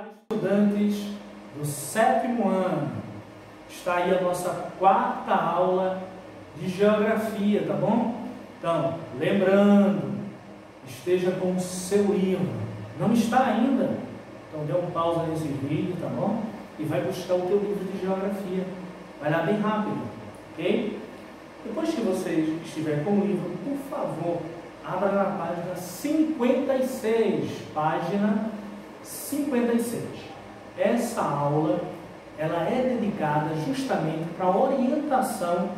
Olá, estudantes do 7º ano. Está aí a nossa 4ª aula de Geografia, tá bom? Então, lembrando, esteja com o seu livro. Não está ainda? Então dê um pausa nesse vídeo, tá bom? E vai buscar o teu livro de Geografia. Vai lá bem rápido, ok? Depois que você estiver com o livro, por favor, abra na página 56. Página 56. Essa aula ela é dedicada justamente para a orientação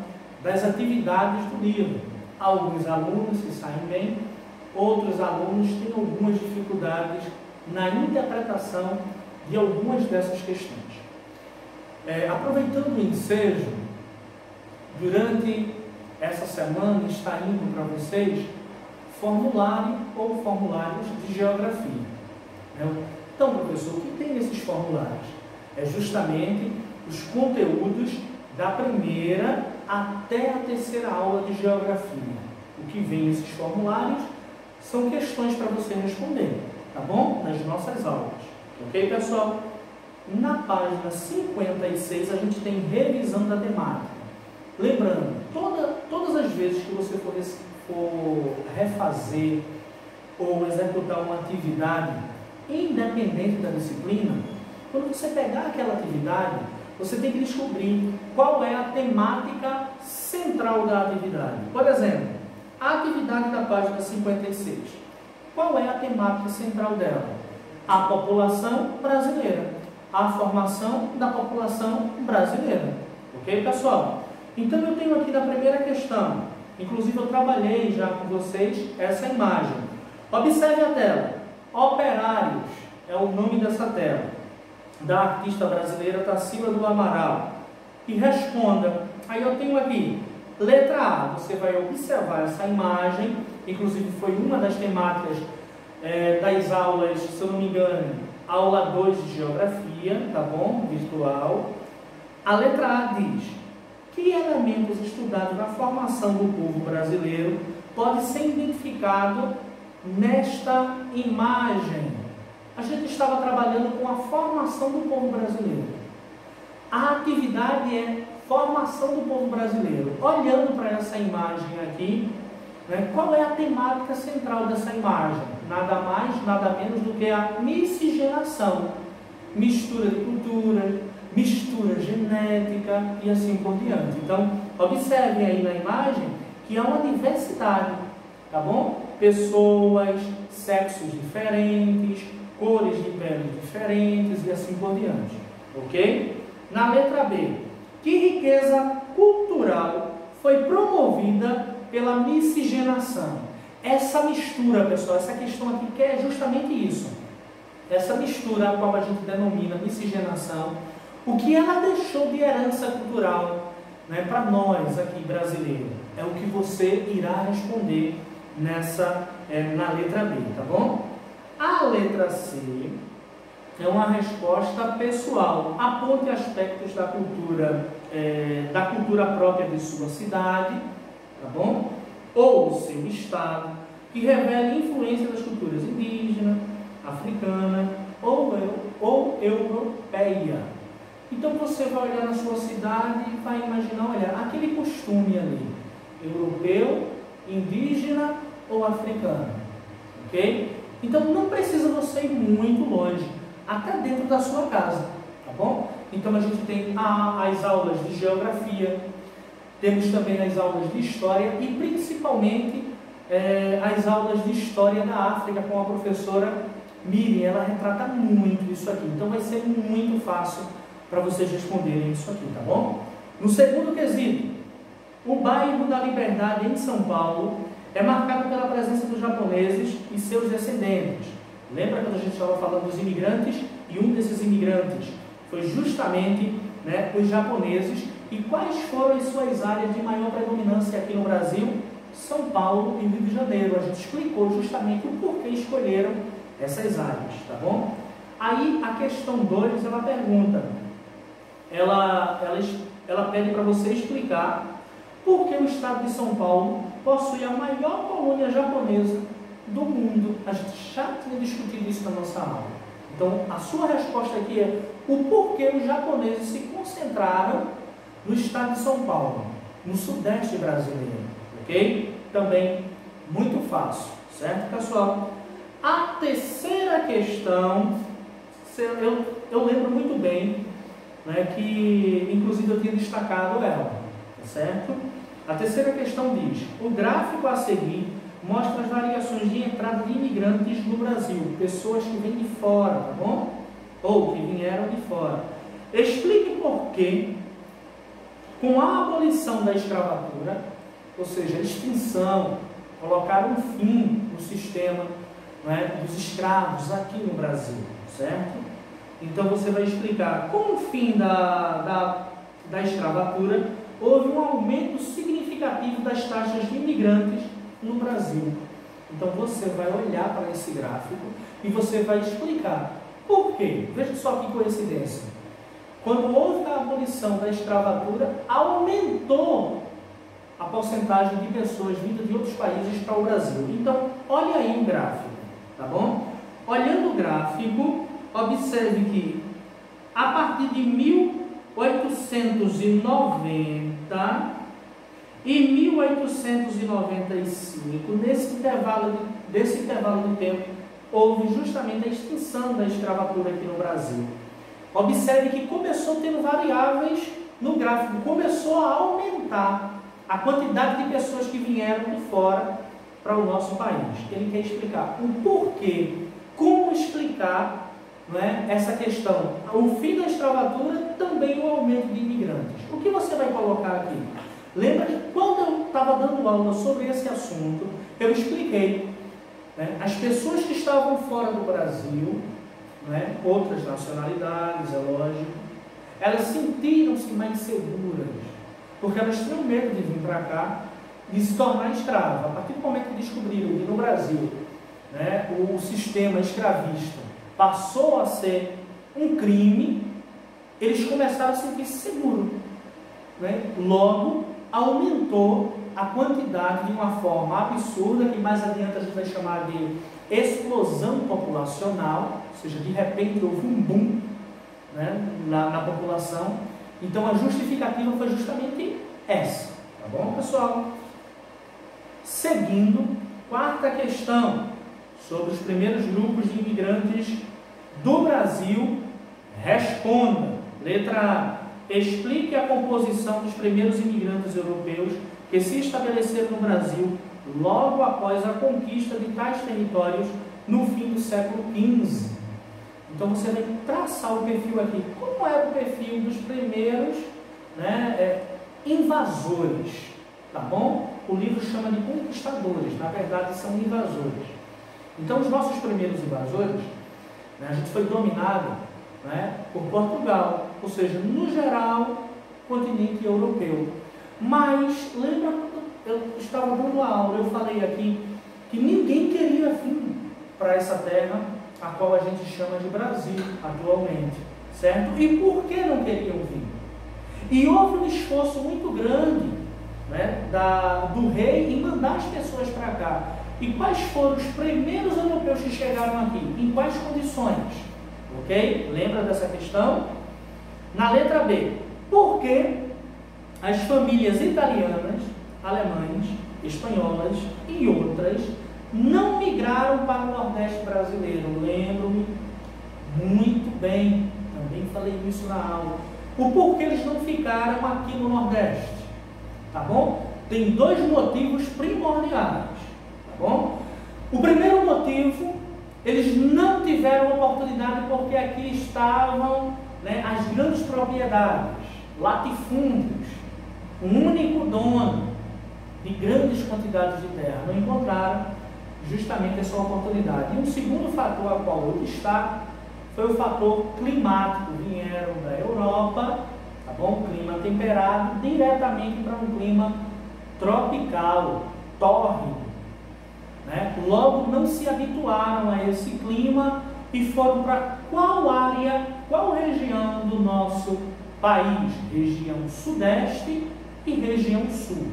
das atividades do livro. Alguns alunos se saem bem, outros alunos têm algumas dificuldades na interpretação de algumas dessas questões. Aproveitando o ensejo, durante essa semana está indo para vocês formulário ou formulários de geografia. Então, professor, o que tem nesses formulários? É justamente os conteúdos da primeira até a 3ª aula de geografia. O que vem nesses formulários são questões para você responder, tá bom? Nas nossas aulas. Ok, pessoal? Na página 56 a gente tem revisão da temática. Lembrando, todas as vezes que você for refazer ou executar uma atividade independente da disciplina, quando você pegar aquela atividade, você tem que descobrir qual é a temática central da atividade. Por exemplo, a atividade da página 56. Qual é a temática central dela? A população brasileira. A formação da população brasileira. Ok, pessoal? Então eu tenho aqui na primeira questão, inclusive eu trabalhei já com vocês essa imagem. Observe a tela. Operários é o nome dessa tela, da artista brasileira Tarsila do Amaral. E responda. Aí eu tenho aqui, letra A, você vai observar essa imagem, inclusive foi uma das temáticas das aulas, se eu não me engano, aula 2 de Geografia, tá bom? Virtual. A letra A diz: que elementos estudados na formação do povo brasileiro pode ser identificado nesta imagem? A gente estava trabalhando com a formação do povo brasileiro. A atividade é formação do povo brasileiro. Olhando para essa imagem aqui, qual é a temática central dessa imagem? Nada mais, nada menos do que a miscigenação. Mistura de culturas, mistura genética e assim por diante. Então, observem aí na imagem que há uma diversidade, tá bom? Pessoas, sexos diferentes, cores de pele diferentes e assim por diante, ok? Na letra B, que riqueza cultural foi promovida pela miscigenação? Essa mistura, pessoal, essa questão aqui que é justamente isso. Essa mistura, a qual a gente denomina miscigenação, o que ela deixou de herança cultural, para nós aqui brasileiros, é o que você irá responder na letra B, tá bom? A letra C é uma resposta pessoal. Aponte aspectos da cultura própria de sua cidade, tá bom? Ou seu estado, que revele influência das culturas indígena, africana ou europeia. Então você vai olhar na sua cidade e vai imaginar, olha, aquele costume ali, europeu, indígena ou africano, ok? Então não precisa você ir muito longe, até dentro da sua casa, tá bom? Então a gente tem as aulas de geografia, temos também as aulas de história e principalmente as aulas de história da África com a professora Miriam. Ela retrata muito isso aqui, então vai ser muito fácil para vocês responderem isso aqui, tá bom? No segundo quesito, o bairro da Liberdade em São Paulo é marcado pela presença dos japoneses e seus descendentes. Lembra quando a gente estava falando dos imigrantes? E um desses imigrantes foi justamente os japoneses. E quais foram as suas áreas de maior predominância aqui no Brasil? São Paulo e Rio de Janeiro. A gente explicou justamente o porquê escolheram essas áreas, tá bom? Aí a questão 2, ela pergunta, ela pede para você explicar por que o estado de São Paulo possui a maior colônia japonesa do mundo. A gente já tinha discutido isso na nossa aula. Então, a sua resposta aqui é o porquê os japoneses se concentraram no estado de São Paulo, no sudeste brasileiro, ok? Também muito fácil, certo, pessoal? A terceira questão, eu lembro muito bem, né, que inclusive eu tinha destacado ela, tá certo? A terceira questão diz: o gráfico a seguir mostra as variações de entrada de imigrantes no Brasil, pessoas que vêm de fora, tá bom? Ou que vieram de fora. Explique por que, com a abolição da escravatura, ou seja, a extinção, colocar um fim no sistema, né, dos escravos aqui no Brasil, certo? Então você vai explicar: com o fim da escravatura, houve um aumento significativo das taxas de imigrantes no Brasil. Então você vai olhar para esse gráfico e você vai explicar por quê. Veja só que coincidência. Quando houve a abolição da escravatura, aumentou a porcentagem de pessoas vindas de outros países para o Brasil. Então, olha aí o gráfico, tá bom? Olhando o gráfico, observe que a partir de 1890 e 1895, desse intervalo de tempo, houve justamente a extinção da escravatura aqui no Brasil. Observe que começou tendo variáveis no gráfico, começou a aumentar a quantidade de pessoas que vieram de fora para o nosso país. Ele quer explicar o porquê, como explicar, não é, essa questão, o fim da escravatura, também o aumento de imigrantes. O que você vai colocar aqui? Lembra que quando eu estava dando aula sobre esse assunto, eu expliquei, né, as pessoas que estavam fora do Brasil, né, outras nacionalidades, é lógico, elas sentiram-se mais seguras, porque elas tinham medo de vir para cá e se tornar escravo. A partir do momento que descobriram que no Brasil, né, o sistema escravista passou a ser um crime, eles começaram a sentir-se seguros, né? Logo, aumentou a quantidade de uma forma absurda, que mais adiante a gente vai chamar de explosão populacional, ou seja, de repente houve um boom, né, na população. Então a justificativa foi justamente essa, tá bom, pessoal? Seguindo, quarta questão, sobre os primeiros grupos de imigrantes do Brasil, responda. Letra A: explique a composição dos primeiros imigrantes europeus que se estabeleceram no Brasil logo após a conquista de tais territórios no fim do século XV. Então você vai traçar o perfil aqui. Como era o perfil dos primeiros, né, invasores, tá bom? O livro chama de conquistadores, na verdade são invasores. Então os nossos primeiros invasores, né, a gente foi dominado, né, por Portugal, ou seja, no geral, continente europeu. Mas, lembra quando eu estava dando a aula, eu falei aqui que ninguém queria vir para essa terra, a qual a gente chama de Brasil atualmente, certo? E por que não queriam vir? E houve um esforço muito grande, né, do rei em mandar as pessoas para cá. E quais foram os primeiros europeus que chegaram aqui? Em quais condições? Ok? Lembra dessa questão? Na letra B, por que as famílias italianas, alemães, espanholas e outras não migraram para o Nordeste brasileiro? Lembro-me muito bem, também falei isso na aula. O porquê eles não ficaram aqui no Nordeste? Tá bom? Tem dois motivos primordiais, tá bom? O primeiro motivo, eles não tiveram oportunidade porque aqui estavam, né, as grandes propriedades, latifúndios, um único dono de grandes quantidades de terra. Não encontraram justamente essa oportunidade. E um segundo fator a qual eu destaco foi o fator climático. Vieram da Europa, tá bom? Clima temperado, diretamente para um clima tropical, tórrido, né? Logo não se habituaram a esse clima e foram para qual área, qual região do nosso país? Região sudeste e região sul.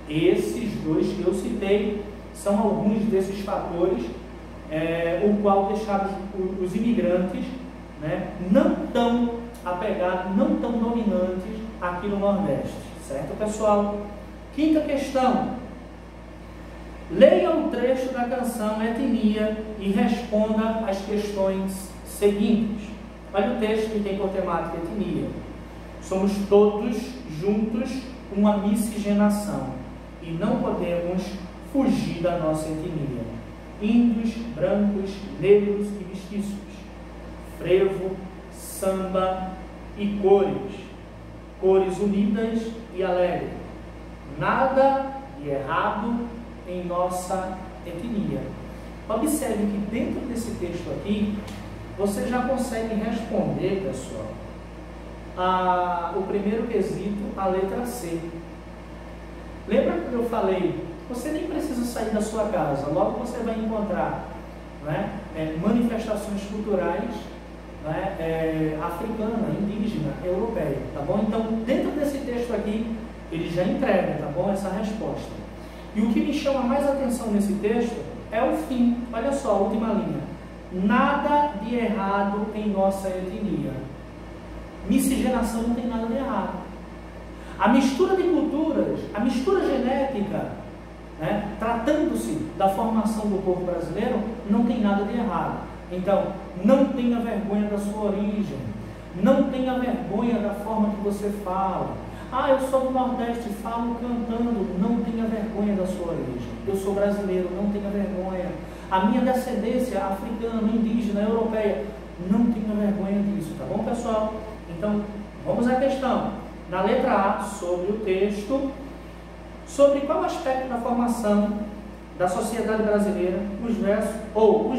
Esses dois que eu citei são alguns desses fatores o qual deixaram os imigrantes, né, não tão apegados, não tão dominantes aqui no Nordeste, certo, pessoal? Quinta questão: leia o trecho da canção Etnia e responda as questões seguintes. Olha o texto que tem por temática etnia. Somos todos juntos uma miscigenação e não podemos fugir da nossa etnia. Índios, brancos, negros e mestiços, frevo, samba e cores unidas e alegres. Nada de errado em nossa etnia. Observe que dentro desse texto aqui, você já consegue responder, pessoal, o primeiro quesito, a letra C. Lembra que eu falei? Você nem precisa sair da sua casa, logo você vai encontrar, né, manifestações culturais, né, africana, indígena, europeia, tá bom? Então, dentro desse texto aqui, ele já entrega, tá bom, essa resposta. E o que me chama mais atenção nesse texto é o fim. Olha só, a última linha. Nada de errado em nossa etnia. Miscigenação não tem nada de errado. A mistura de culturas, a mistura genética, né, tratando-se da formação do povo brasileiro, não tem nada de errado. Então, não tenha vergonha da sua origem. Não tenha vergonha da forma que você fala. Eu sou do Nordeste, falo cantando. Não tenha vergonha da sua origem. Eu sou brasileiro, não tenha vergonha. A minha descendência africana, indígena, europeia, não tenha vergonha disso, tá bom, pessoal? Então, vamos à questão. Na letra A, sobre o texto, sobre qual aspecto da formação da sociedade brasileira os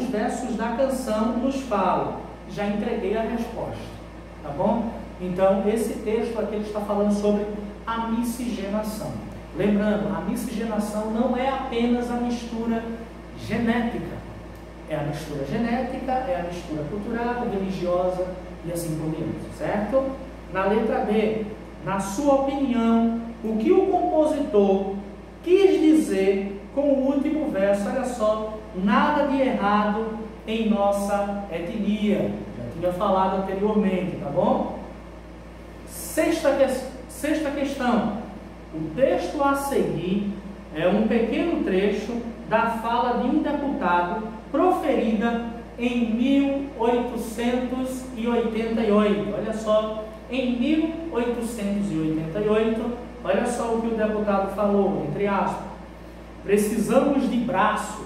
versos da canção nos falam. Já entreguei a resposta, tá bom? Então, esse texto aqui ele está falando sobre a miscigenação. Lembrando, a miscigenação não é apenas a mistura genética. É a mistura genética, é a mistura cultural, religiosa e assim por diante, certo? Na letra B, na sua opinião, o que o compositor quis dizer com o último verso? Olha só, nada de errado em nossa etnia. Já tinha falado anteriormente, tá bom? Sexta questão. O texto a seguir é um pequeno trecho da fala de um deputado proferida em 1888. Olha só, em 1888, olha só o que o deputado falou, entre aspas: precisamos de braços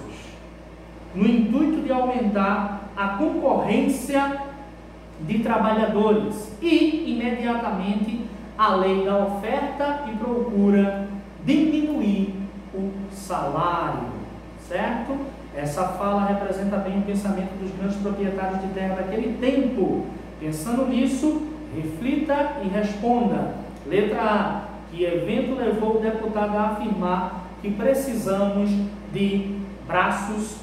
no intuito de aumentar a concorrência de trabalhadores e, imediatamente, a lei da oferta e procura diminuir o salário, certo? Essa fala representa bem o pensamento dos grandes proprietários de terra daquele tempo. Pensando nisso, reflita e responda. Letra A. Que evento levou o deputado a afirmar que precisamos de braços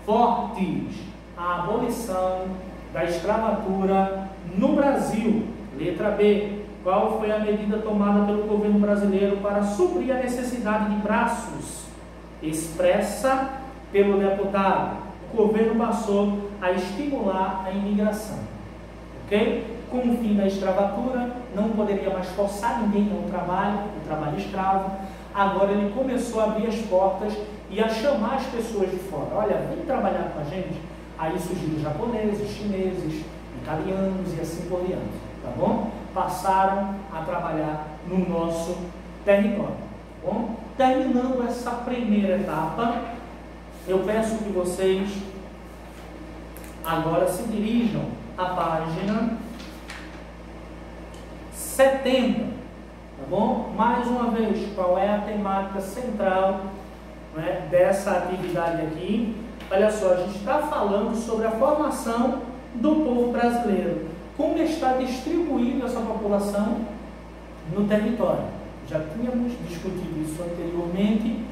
fortes? A abolição da escravatura no Brasil. Letra B. Qual foi a medida tomada pelo governo brasileiro para suprir a necessidade de braços expressa pelo deputado? O governo passou a estimular a imigração. Ok? Com o fim da escravatura, não poderia mais forçar ninguém ao trabalho, o trabalho escravo. Agora ele começou a abrir as portas e a chamar as pessoas de fora. Olha, vem trabalhar com a gente. Aí surgiram japoneses, chineses, italianos e assim por diante, tá bom? Passaram a trabalhar no nosso território, tá bom? Terminando essa primeira etapa, eu peço que vocês agora se dirijam à página 70, tá bom? Mais uma vez, qual é a temática central, né, dessa atividade aqui? Olha só, a gente está falando sobre a formação do povo brasileiro. Como está distribuída essa população no território? Já tínhamos discutido isso anteriormente,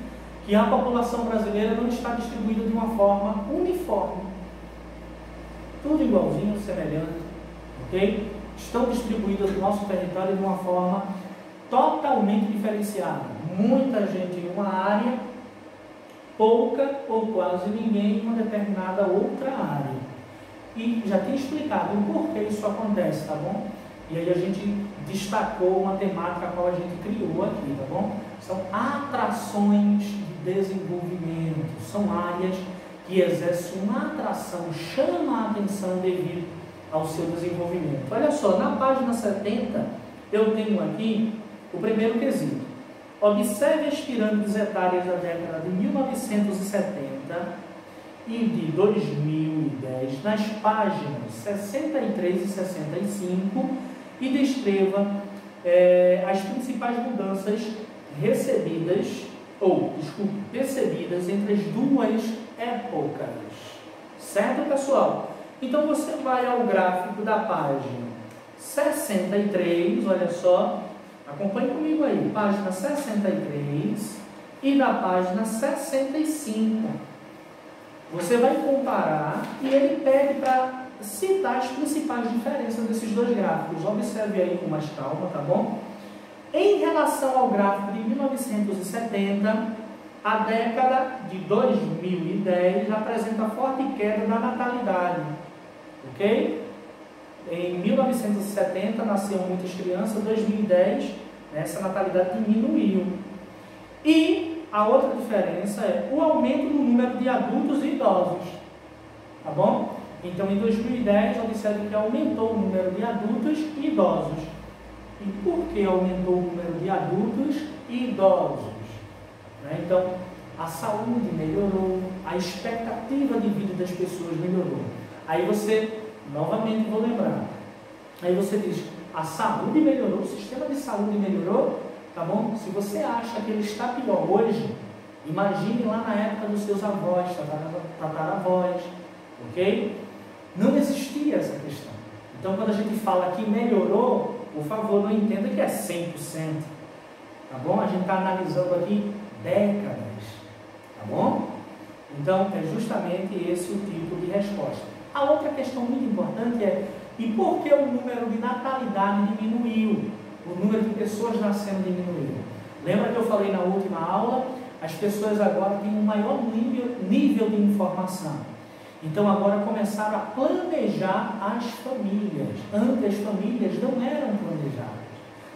que a população brasileira não está distribuída de uma forma uniforme. Tudo igualzinho, semelhante, ok? Estão distribuídas no nosso território de uma forma totalmente diferenciada. Muita gente em uma área, pouca ou quase ninguém em uma determinada outra área. E já tem explicado o porquê isso acontece, tá bom? E aí a gente destacou uma temática a qual a gente criou aqui, tá bom? São atrações de desenvolvimento, são áreas que exercem uma atração, chamam a atenção devido ao seu desenvolvimento. Olha só, na página 70, eu tenho aqui o primeiro quesito. Observe as pirâmides etárias da década de 1970 e de 2010, nas páginas 63 e 65, e descreva as principais mudanças percebidas entre as duas épocas. Certo, pessoal? Então você vai ao gráfico da página 63, olha só, acompanhe comigo aí, página 63 e da página 65. Você vai comparar e ele pede para citar as principais diferenças desses dois gráficos. Observe aí com mais calma, tá bom? Em relação ao gráfico de 1970, a década de 2010 apresenta forte queda da natalidade, ok? Em 1970 nasceram muitas crianças, em 2010 essa natalidade diminuiu. E a outra diferença é o aumento do número de adultos e idosos, tá bom? Então, em 2010, observe que aumentou o número de adultos e idosos. E por que aumentou o número de adultos e idosos? Então, a saúde melhorou, a expectativa de vida das pessoas melhorou. Aí você, novamente vou lembrar, aí você diz, a saúde melhorou, o sistema de saúde melhorou, tá bom? Se você acha que ele está pior hoje, imagine lá na época dos seus avós, tataravós, ok? Não existia essa questão. Então, quando a gente fala que melhorou, por favor, não entenda que é 100%. Tá bom? A gente está analisando aqui décadas. Tá bom? Então, é justamente esse o tipo de resposta. A outra questão muito importante é, e por que o número de natalidade diminuiu? O número de pessoas nascendo diminuiu. Lembra que eu falei na última aula? As pessoas agora têm um maior nível de informação. Então agora começaram a planejar as famílias. Antes as famílias não eram planejadas.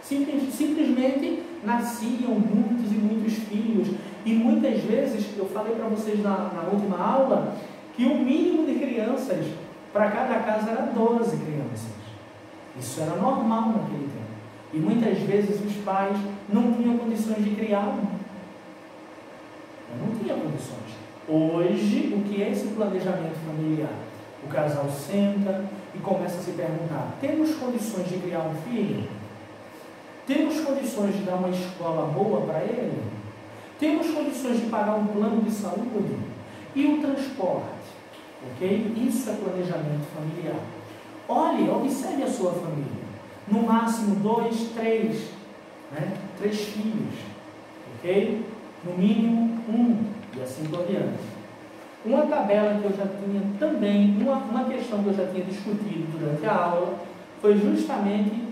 Simplesmente nasciam muitos e muitos filhos. E muitas vezes, eu falei para vocês na última aula, que o mínimo de crianças para cada casa era 12 crianças. Isso era normal naquele tempo. E muitas vezes os pais não tinham condições de criar um. Não tinha condições. Hoje, o que é esse planejamento familiar? O casal senta e começa a se perguntar, temos condições de criar um filho? Temos condições de dar uma escola boa para ele? Temos condições de pagar um plano de saúde? E o transporte? Ok? Isso é planejamento familiar. Olhe, observe a sua família. No máximo 2, 3, 3 filhos. Ok? No mínimo 1. E assim por diante. Uma tabela que eu já tinha também, uma questão que eu já tinha discutido durante a aula, foi justamente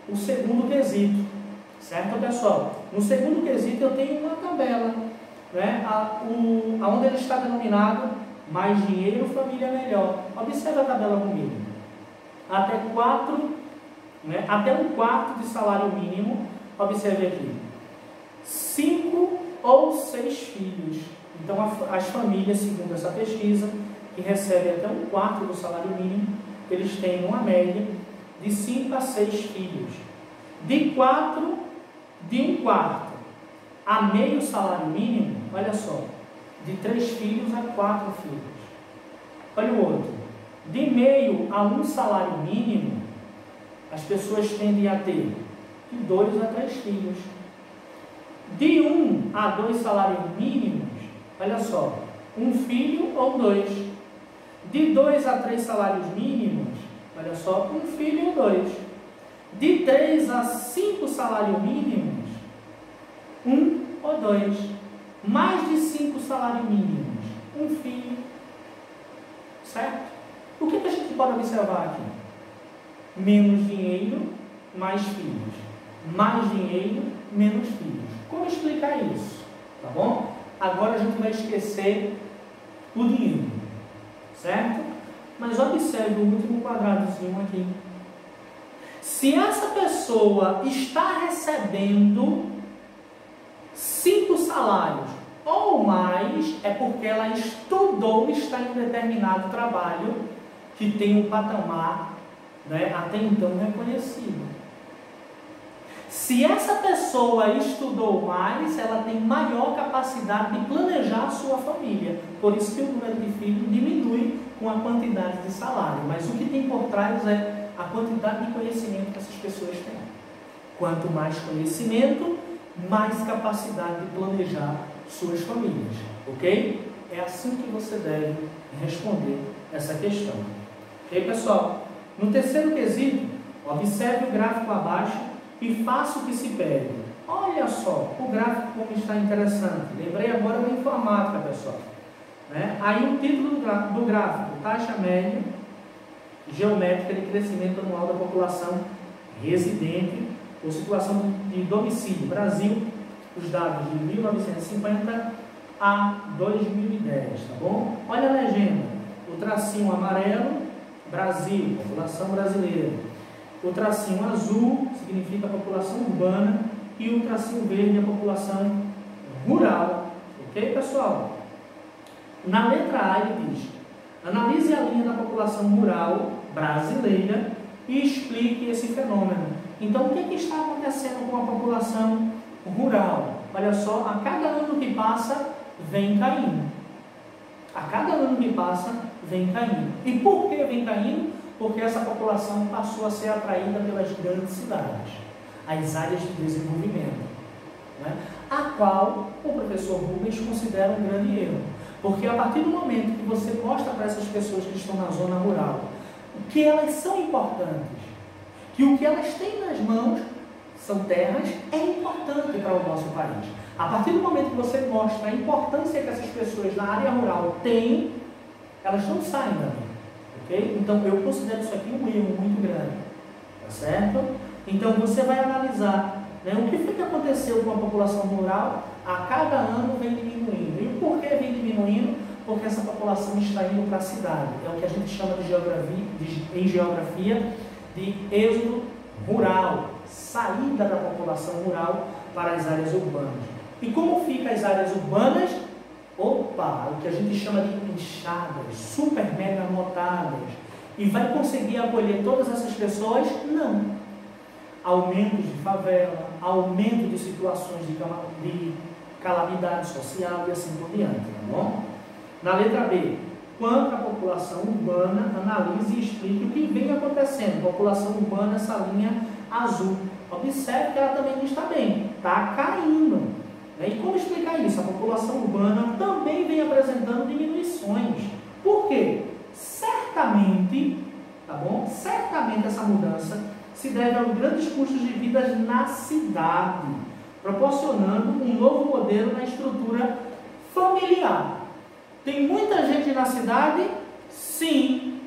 o segundo quesito. Certo, pessoal? No segundo quesito eu tenho uma tabela, onde ele está denominado mais dinheiro, família melhor. Observe a tabela comigo. Até um quarto de salário mínimo, observe aqui. 5 ou 6 filhos. Então, as famílias, segundo essa pesquisa, que recebem até um quarto do salário mínimo, eles têm uma média de 5 a 6 filhos. De um quarto a meio salário mínimo, olha só, de 3 filhos a 4 filhos. Olha o outro. De meio a um salário mínimo, as pessoas tendem a ter de 2 a 3 filhos. De 1 a 2 salários mínimos, olha só, 1 filho ou 2. De 2 a 3 salários mínimos, olha só, 1 filho ou 2. De 3 a 5 salários mínimos, 1 ou 2. Mais de 5 salários mínimos, 1 filho. Certo? O que a gente pode observar aqui? Menos dinheiro, mais filhos. Mais dinheiro, menos filhos. Como explicar isso? Tá bom? agora a gente vai esquecer o dinheiro, certo? Mas observe o último quadradozinho aqui. Se essa pessoa está recebendo 5 salários ou mais, é porque ela estudou e está em um determinado trabalho que tem um patamar, né, até então reconhecido. Se essa pessoa estudou mais, ela tem maior capacidade de planejar a sua família. Por isso que o número de filhos diminui com a quantidade de salário. Mas o que tem por trás é a quantidade de conhecimento que essas pessoas têm. Quanto mais conhecimento, mais capacidade de planejar suas famílias. Ok? É assim que você deve responder essa questão. Ok, pessoal? No terceiro quesito, observe o gráfico abaixo e faça o que se pede. Olha só, o gráfico como está interessante. Lembrei agora da informática, pessoal. Né? Aí o título do gráfico, taxa média geométrica de crescimento anual da população residente ou situação de domicílio. Brasil, os dados de 1950 a 2010, tá bom? Olha a legenda, o tracinho amarelo, Brasil, população brasileira. O tracinho azul significa a população urbana e o tracinho verde a população rural. Ok, pessoal? Na letra A ele diz: analise a linha da população rural brasileira e explique esse fenômeno. Então, o que está acontecendo com a população rural? Olha só, a cada ano que passa, vem caindo. A cada ano que passa, vem caindo. E por que vem caindo? Porque essa população passou a ser atraída pelas grandes cidades, as áreas de desenvolvimento, né? A qual o professor Rubens considera um grande erro. Porque a partir do momento que você mostra para essas pessoas que estão na zona rural que elas são importantes, que o que elas têm nas mãos são terras, é importante para o nosso país. A partir do momento que você mostra a importância que essas pessoas na área rural têm, elas não saem dali. Okay? Então eu considero isso aqui um erro muito grande. Tá certo? Então você vai analisar, né, o que foi que aconteceu com a população rural. A cada ano vem diminuindo. E por que vem diminuindo? Porque essa população está indo para a cidade. É o que a gente chama em geografia de êxodo rural, saída da população rural para as áreas urbanas. E como ficam as áreas urbanas? Opa, o que a gente chama de inchadas, super mega lotadas. E vai conseguir acolher todas essas pessoas? Não. Aumentos de favela, aumento de situações de calamidade social e assim por diante, tá bom? Na letra B, quanto à população urbana, analise e explique o que vem acontecendo. População urbana, essa linha azul. Observe que ela também não está bem, está caindo. E como explicar isso? A população urbana também vem apresentando diminuições. Por quê? Certamente, tá bom? Certamente essa mudança se deve aos grandes custos de vida na cidade, proporcionando um novo modelo na estrutura familiar. Tem muita gente na cidade? Sim.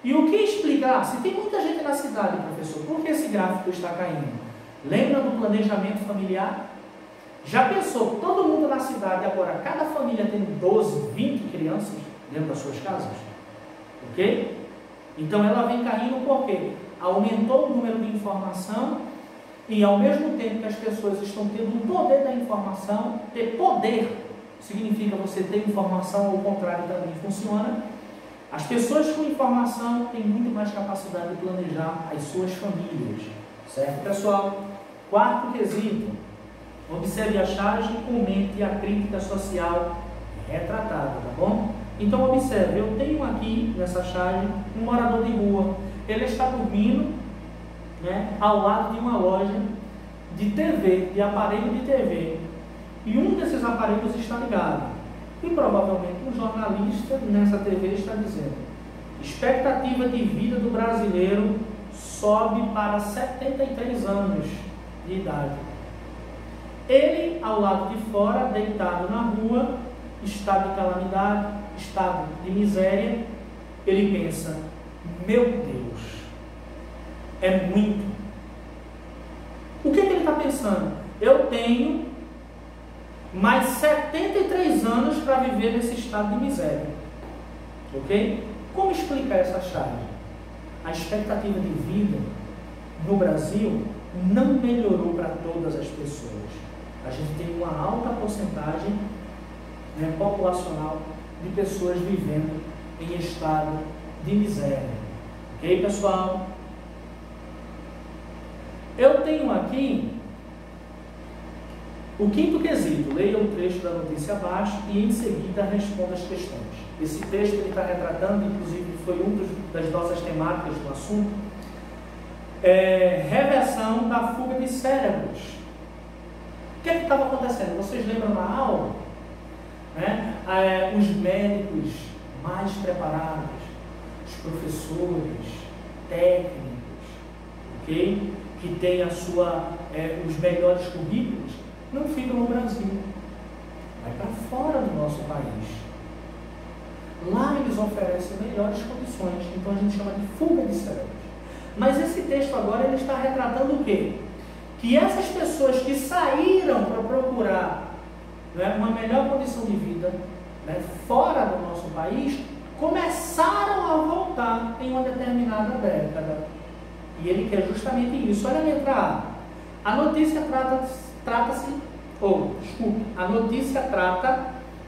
E o que explica? Se tem muita gente na cidade, professor, por que esse gráfico está caindo? Lembra do planejamento familiar? Já pensou, todo mundo na cidade agora, cada família tem 12, 20 crianças dentro das suas casas? Ok? Então ela vem caindo por quê? Aumentou o número de informação e ao mesmo tempo que as pessoas estão tendo o poder da informação, ter poder significa você ter informação, ao contrário também funciona. As pessoas com informação têm muito mais capacidade de planejar as suas famílias. Certo, pessoal? Quarto quesito. Observe a charge e comente a crítica social retratada, tá bom? Então observe, eu tenho aqui nessa charge um morador de rua. Ele está dormindo, né, ao lado de uma loja de TV, de aparelho de TV. E um desses aparelhos está ligado. E provavelmente um jornalista nessa TV está dizendo: expectativa de vida do brasileiro sobe para 73 anos de idade. Ele, ao lado de fora, deitado na rua, estado de calamidade, estado de miséria, ele pensa: meu Deus, é muito. O que ele está pensando? Eu tenho mais 73 estado de miséria. Ok? Como explicar essa charge? A expectativa de vida no Brasil não melhorou para todas as pessoas. A gente tem uma alta porcentagem, né, populacional de pessoas vivendo em estado de miséria. Ok, pessoal? Eu tenho aqui o quinto quesito. Leia o trecho da notícia abaixo e em seguida responda as questões. Esse texto ele está retratando, inclusive foi das nossas temáticas do assunto, reversão da fuga de cérebros. O que é que estava acontecendo? Vocês lembram na aula? Né? Os médicos mais preparados, os professores, técnicos, ok? Que têm os melhores currículos, não ficam no Brasil, vai para fora do nosso país. Lá eles oferecem melhores condições, então a gente chama de fuga de cérebros. Mas esse texto agora ele está retratando o quê? Que essas pessoas que saíram para procurar, né, uma melhor condição de vida, né, fora do nosso país, começaram a voltar em uma determinada década. E ele quer justamente isso. Olha a letra A. A notícia a notícia trata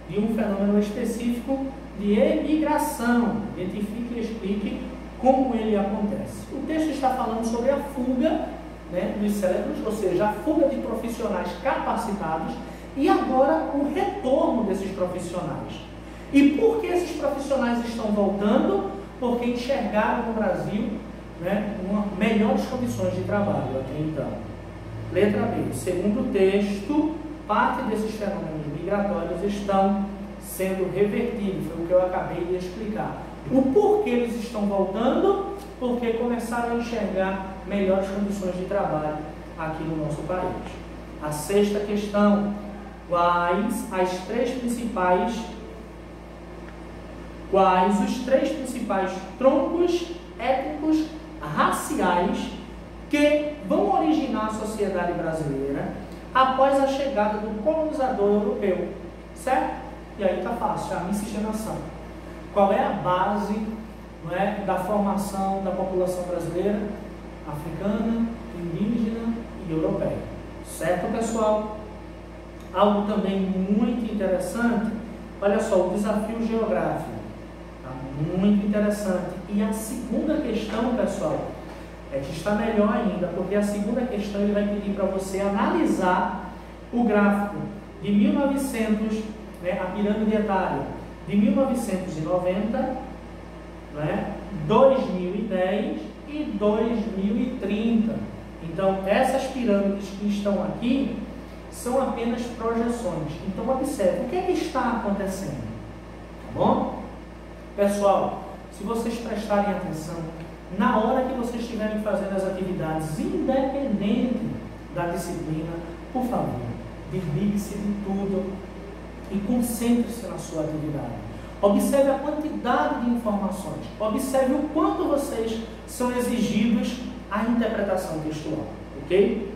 de um fenômeno específico de imigração. Identifique e explique como ele acontece. O texto está falando sobre a fuga, né, dos cérebros, ou seja, a fuga de profissionais capacitados e agora o retorno desses profissionais. E por que esses profissionais estão voltando? Porque enxergaram no Brasil, né, melhores condições de trabalho até então. Letra B. Segundo o texto, parte desses fenômenos migratórios estão sendo revertidos. Foi o que eu acabei de explicar. O porquê eles estão voltando? Porque começaram a enxergar melhores condições de trabalho aqui no nosso país. A sexta questão. Quais os três principais troncos étnicos raciais que vão originar a sociedade brasileira após a chegada do colonizador europeu? Certo? E aí está fácil, a miscigenação. Qual é a base, não é, da formação da população brasileira? Africana, indígena e europeia. Certo, pessoal? Algo também muito interessante, olha só, o desafio geográfico. Tá muito interessante. E a segunda questão, pessoal, é que está melhor ainda, porque a segunda questão ele vai pedir para você analisar o gráfico de 1900, né, a pirâmide etária, de 1990, né, 2010 e 2030. Então, essas pirâmides que estão aqui são apenas projeções. Então, observe, o que é que está acontecendo? Tá bom? Pessoal, se vocês prestarem atenção, na hora que vocês estiverem fazendo as atividades, independente da disciplina, por favor, desligue-se de tudo e concentre-se na sua atividade. Observe a quantidade de informações. Observe o quanto vocês são exigidos à interpretação textual. Ok?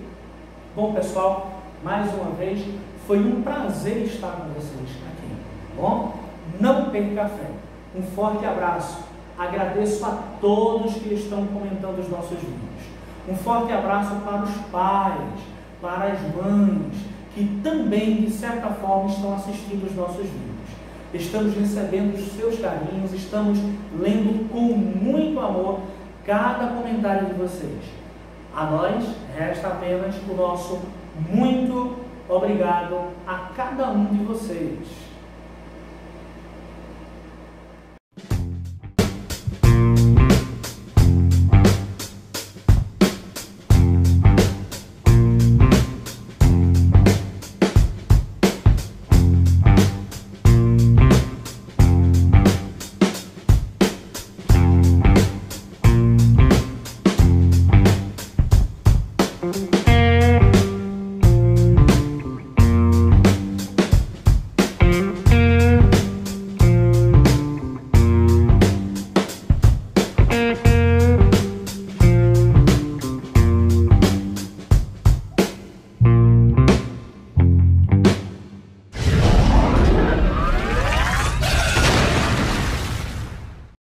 Bom, pessoal, mais uma vez, foi um prazer estar com vocês aqui. Tá bom? Não perca a fé. Um forte abraço. Agradeço a todos que estão comentando os nossos vídeos. Um forte abraço para os pais, para as mães, que também, de certa forma, estão assistindo os nossos vídeos. Estamos recebendo os seus carinhos, estamos lendo com muito amor cada comentário de vocês. A nós resta apenas o nosso muito obrigado a cada um de vocês.